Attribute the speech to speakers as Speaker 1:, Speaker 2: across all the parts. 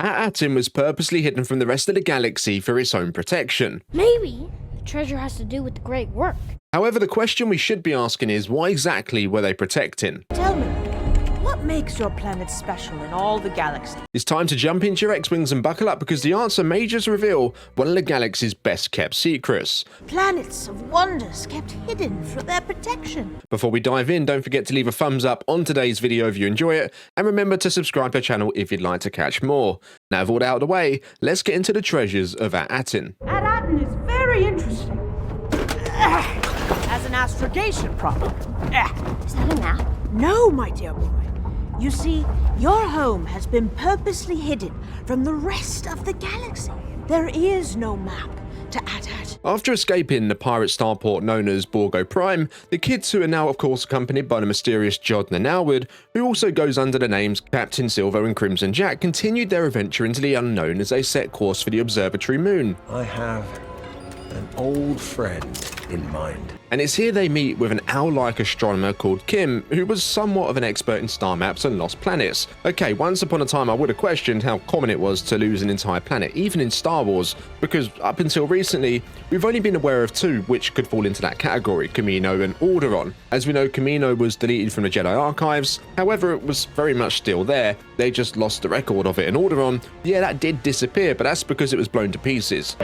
Speaker 1: At Attin was purposely hidden from the rest of the galaxy for its own protection.
Speaker 2: Maybe the treasure has to do with the great work.
Speaker 1: However, the question we should be asking is, what exactly were they protecting?
Speaker 3: Tell me, what makes your planet special in all the galaxy?
Speaker 1: It's time to jump into your X-Wings and buckle up, because the answer may just reveal one of the galaxy's best kept secrets.
Speaker 3: Planets of wonders kept hidden for their protection.
Speaker 1: Before we dive in, don't forget to leave a thumbs up on today's video if you enjoy it, and remember to subscribe to the channel if you'd like to catch more. Now, with all that out of the way, let's get into the treasures of At Attin.
Speaker 3: At Attin is very interesting. As an astrogation problem.
Speaker 2: Is that a map?
Speaker 3: No, my dear boy. You see, your home has been purposely hidden from the rest of the galaxy. There is no map to At Attin.
Speaker 1: After escaping the pirate starport known as Borgo Prime, the kids, who are now of course accompanied by the mysterious Jodn and Alward, who also goes under the names Captain Silver and Crimson Jack, continued their adventure into the unknown as they set course for the observatory moon.
Speaker 4: I have an old friend in mind.
Speaker 1: And it's here they meet with an owl-like astronomer called Kim, who was somewhat of an expert in star maps and lost planets. Okay, once upon a time I would have questioned how common it was to lose an entire planet, even in Star Wars, because up until recently, we've only been aware of two which could fall into that category, Kamino and Alderaan. As we know, Kamino was deleted from the Jedi archives, however it was very much still there, they just lost the record of it, and Alderaan, yeah, that did disappear, but that's because it was blown to pieces.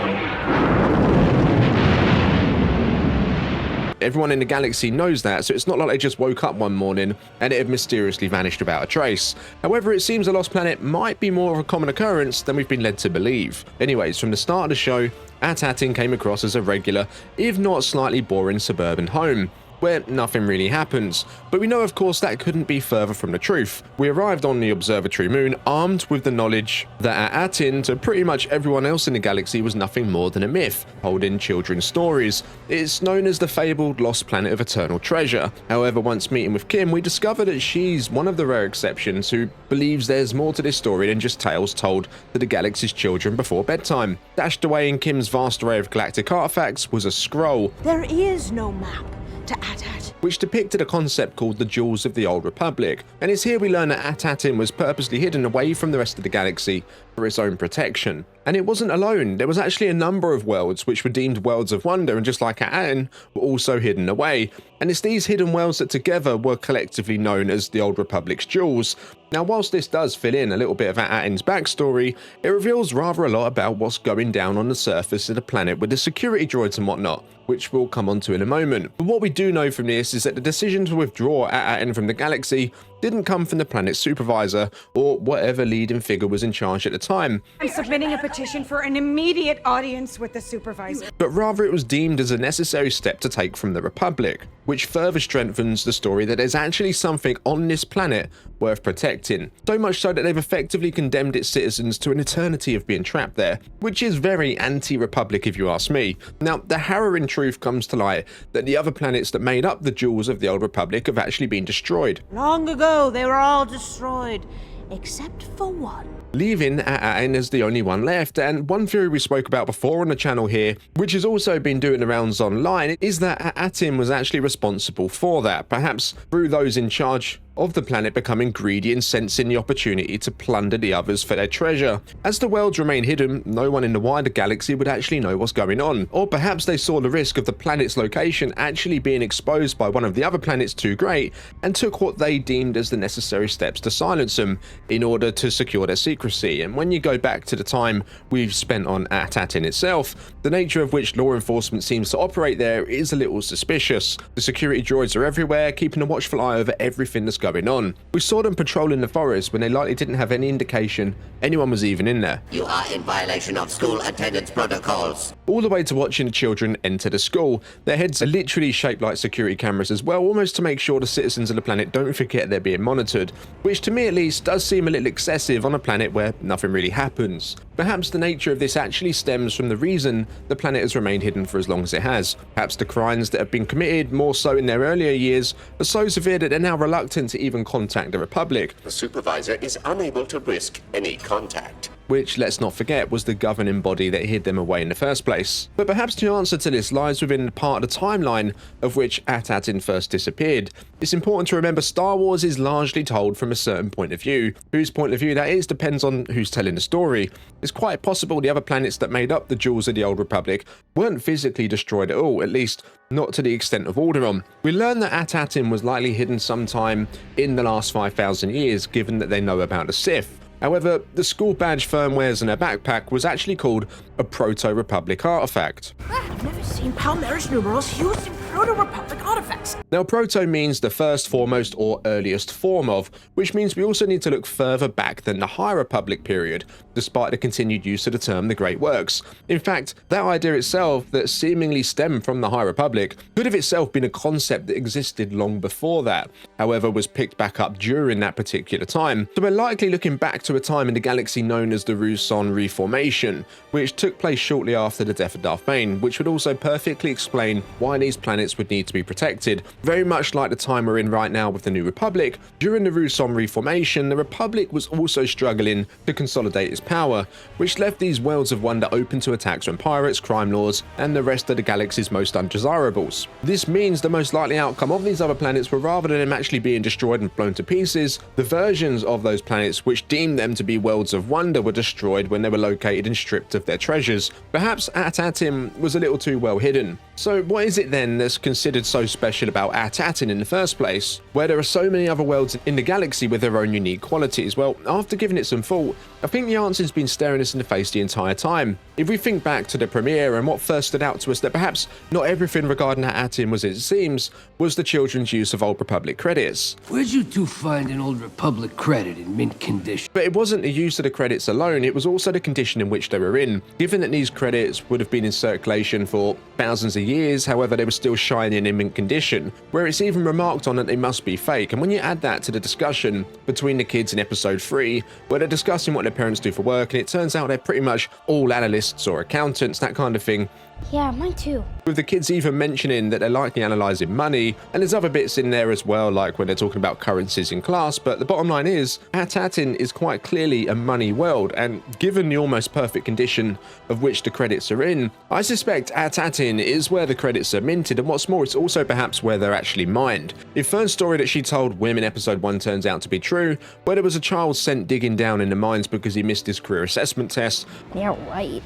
Speaker 1: Everyone in the galaxy knows that, so it's not like they just woke up one morning and it had mysteriously vanished without a trace. However, it seems a lost planet might be more of a common occurrence than we've been led to believe. Anyways, from the start of the show, At Attin came across as a regular, if not slightly boring suburban home, where nothing really happens. But we know of course that couldn't be further from the truth. We arrived on the observatory moon armed with the knowledge that At Attin, to pretty much everyone else in the galaxy, was nothing more than a myth, holding children's stories. It's known as the fabled lost planet of eternal treasure. However, once meeting with Kim, we discover that she's one of the rare exceptions who believes there's more to this story than just tales told to the galaxy's children before bedtime. Dashed away in Kim's vast array of galactic artifacts was a scroll.
Speaker 3: There is no map to At Attin,
Speaker 1: which depicted a concept called the Jewels of the Old Republic, and it's here we learn that At Attin was purposely hidden away from the rest of the galaxy for its own protection. And it wasn't alone, there was actually a number of worlds which were deemed worlds of wonder, and just like At Attin, were also hidden away. And it's these hidden worlds that together were collectively known as the Old Republic's Jewels. Now, whilst this does fill in a little bit of At Attin's backstory, it reveals rather a lot about what's going down on the surface of the planet with the security droids and whatnot, which we'll come onto in a moment. But what we do know from this is that the decision to withdraw At Attin from the galaxy didn't come from the planet's supervisor or whatever leading figure was in charge at the time.
Speaker 5: I'm submitting a petition for an immediate audience with the supervisor.
Speaker 1: But rather it was deemed as a necessary step to take from the Republic, which further strengthens the story that there's actually something on this planet worth protecting. So much so that they've effectively condemned its citizens to an eternity of being trapped there, which is very anti-Republic if you ask me. Now, the harrowing truth comes to light that the other planets that made up the Jewels of the Old Republic have actually been destroyed.
Speaker 3: Long ago, they were all destroyed, except for one.
Speaker 1: Leaving At Attin as the only one left. And one theory we spoke about before on the channel here, which has also been doing the rounds online, is that At Attin was actually responsible for that, perhaps through those in charge of the planet becoming greedy and sensing the opportunity to plunder the others for their treasure. As the worlds remain hidden, no one in the wider galaxy would actually know what's going on. Or perhaps they saw the risk of the planet's location actually being exposed by one of the other planets too great, and took what they deemed as the necessary steps to silence them in order to secure their secrecy. And when you go back to the time we've spent on At Attin itself, the nature of which law enforcement seems to operate there is a little suspicious. The security droids are everywhere, keeping a watchful eye over everything that's going on. We saw them patrolling the forest when they likely didn't have any indication anyone was even in there.
Speaker 6: You are in violation of school attendance protocols.
Speaker 1: All the way to watching the children enter the school. Their heads are literally shaped like security cameras as well, almost to make sure the citizens of the planet don't forget they're being monitored, which to me at least does seem a little excessive on a planet where nothing really happens. Perhaps the nature of this actually stems from the reason the planet has remained hidden for as long as it has. Perhaps the crimes that have been committed, more so in their earlier years, are so severe that they're now reluctant to even contact the Republic.
Speaker 6: The supervisor is unable to risk any contact.
Speaker 1: which, let's not forget, was the governing body that hid them away in the first place. But perhaps the answer to this lies within the part of the timeline of which At Attin first disappeared. It's important to remember Star Wars is largely told from a certain point of view. Whose point of view that is depends on who's telling the story. It's quite possible the other planets that made up the jewels of the Old Republic weren't physically destroyed at all, at least not to the extent of Alderaan. We learn that At Attin was likely hidden sometime in the last 5,000 years, given that they know about the Sith. However, the school badge Fern wears in her backpack was actually called a Proto-Republic artifact.
Speaker 3: I've never seen Palmerish numerals used in Proto-Republic artifacts.
Speaker 1: Now, Proto means the first, foremost, or earliest form of, which means we also need to look further back than the High Republic period, despite the continued use of the term the Great Works. In fact, that idea itself, that seemingly stemmed from the High Republic, could have itself been a concept that existed long before that, however was picked back up during that particular time. So we're likely looking back to a time in the galaxy known as the Ruusan Reformation, which took place shortly after the death of Darth Bane, which would also perfectly explain why these planets would need to be protected. Very much like the time we're in right now with the New Republic, during the Ruusan Reformation, the Republic was also struggling to consolidate its power, which left these worlds of wonder open to attacks from pirates, crime lords, and the rest of the galaxy's most undesirables. This means the most likely outcome of these other planets were, rather than them actually being destroyed and blown to pieces, the versions of those planets which deemed them to be worlds of wonder were destroyed when they were located and stripped of their treasures. Perhaps At Attin was a little too well hidden. So what is it then that's considered so special about At Attin in the first place, where there are so many other worlds in the galaxy with their own unique qualities? Well, after giving it some thought, I think the answer's been staring us in the face the entire time. If we think back to the premiere and what first stood out to us, that perhaps not everything regarding At Attin was as it seems, was the children's use of Old Republic credits.
Speaker 7: Where'd you two find an Old Republic credit in mint condition?
Speaker 1: But it wasn't the use of the credits alone, it was also the condition in which they were in. Given that these credits would have been in circulation for thousands of years, however they were still shining in mint condition, where it's even remarked on that they must be fake. And when you add that to the discussion between the kids in episode 3, where they're discussing what their parents do for work, and it turns out they're pretty much all analysts or accountants, that kind of thing,
Speaker 2: Yeah, mine too.
Speaker 1: with the kids even mentioning that they're likely analysing money, and there's other bits in there as well, like when they're talking about currencies in class, but the bottom line is, At Attin is quite clearly a money world, and given the almost perfect condition of which the credits are in, I suspect At Attin is where the credits are minted, and what's more, it's also perhaps where they're actually mined. If Fern's story that she told Wim in episode 1 turns out to be true, where there was a child sent digging down in the mines because he missed his career assessment test,
Speaker 2: Yeah, right.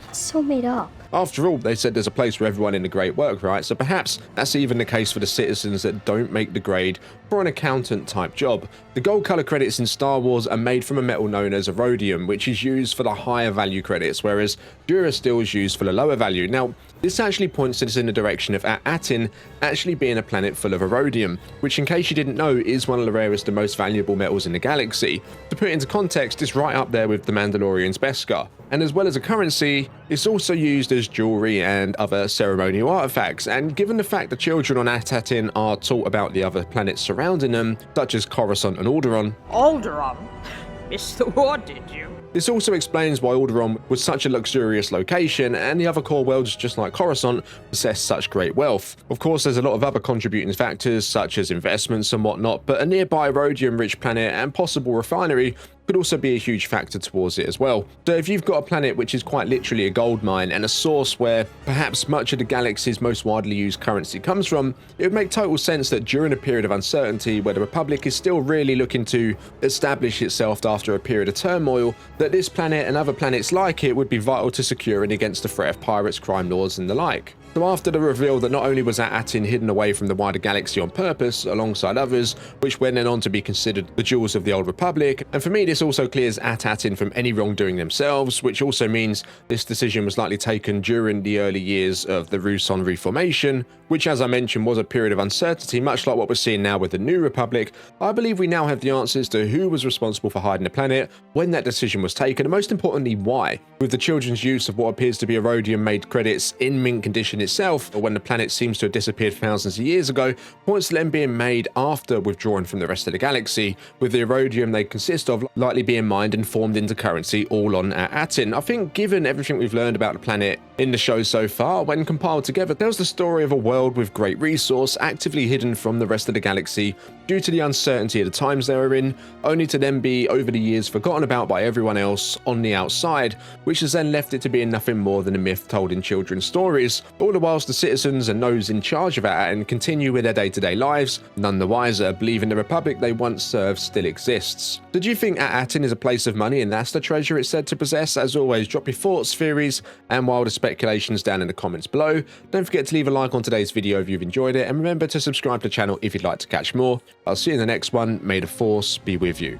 Speaker 2: It's so made up.
Speaker 1: after all, they said there's a place for everyone in the great work, right? So perhaps that's even the case for the citizens that don't make the grade for an accountant type job. The gold color credits in Star Wars are made from a metal known as rhodium, which is used for the higher value credits, whereas Durasteel is used for the lower value. Now, this actually points us in the direction of At Attin actually being a planet full of rhodium, which, in case you didn't know, is one of the rarest and most valuable metals in the galaxy. To put it into context, it's right up there with the Mandalorian's Beskar. And as well as a currency, it's also used as jewelry and other ceremonial artifacts. And given the fact that children on At Attin are taught about the other planets surrounding them, such as Coruscant and Alderaan,
Speaker 5: Alderaan? Missed the war, did you?
Speaker 1: this also explains why Alderaan was such a luxurious location, and the other core worlds, just like Coruscant, possess such great wealth. Of course, there's a lot of other contributing factors, such as investments and whatnot, but a nearby rhodium-rich planet and possible refinery could also be a huge factor towards it as well. So if you've got a planet which is quite literally a gold mine and a source where perhaps much of the galaxy's most widely used currency comes from, it would make total sense that during a period of uncertainty where the Republic is still really looking to establish itself after a period of turmoil, that this planet and other planets like it would be vital to securing against the threat of pirates, crime lords and the like. So after the reveal that not only was At Attin hidden away from the wider galaxy on purpose, alongside others, which went then on to be considered the jewels of the Old Republic, and for me this also clears At Attin from any wrongdoing themselves, which also means this decision was likely taken during the early years of the Ruusan Reformation, which, as I mentioned, was a period of uncertainty, much like what we're seeing now with the New Republic. I believe we now have the answers to who was responsible for hiding the planet, when that decision was taken, and most importantly, why. With the children's use of what appears to be a rhodium-made credits in mint condition itself, or when the planet seems to have disappeared thousands of years ago, points to them being made after withdrawing from the rest of the galaxy, with the rhodium they consist of likely being mined and formed into currency all on At Attin. I think given everything we've learned about the planet In the show so far, when compiled together, tells the story of a world with great resource actively hidden from the rest of the galaxy due to the uncertainty of the times they were in, only to then be over the years forgotten about by everyone else on the outside, which has then left it to being nothing more than a myth told in children's stories, all the whilst the citizens and those in charge of At Attin continue with their day-to-day lives, none the wiser, believing the Republic they once served still exists. Did you think At Attin is a place of money and that's the treasure it's said to possess? As always, drop your thoughts, theories, and wildest speculations down in the comments below. Don't forget to leave a like on today's video if you've enjoyed it, and remember to subscribe to the channel if you'd like to catch more. I'll see you in the next one. May the Force be with you.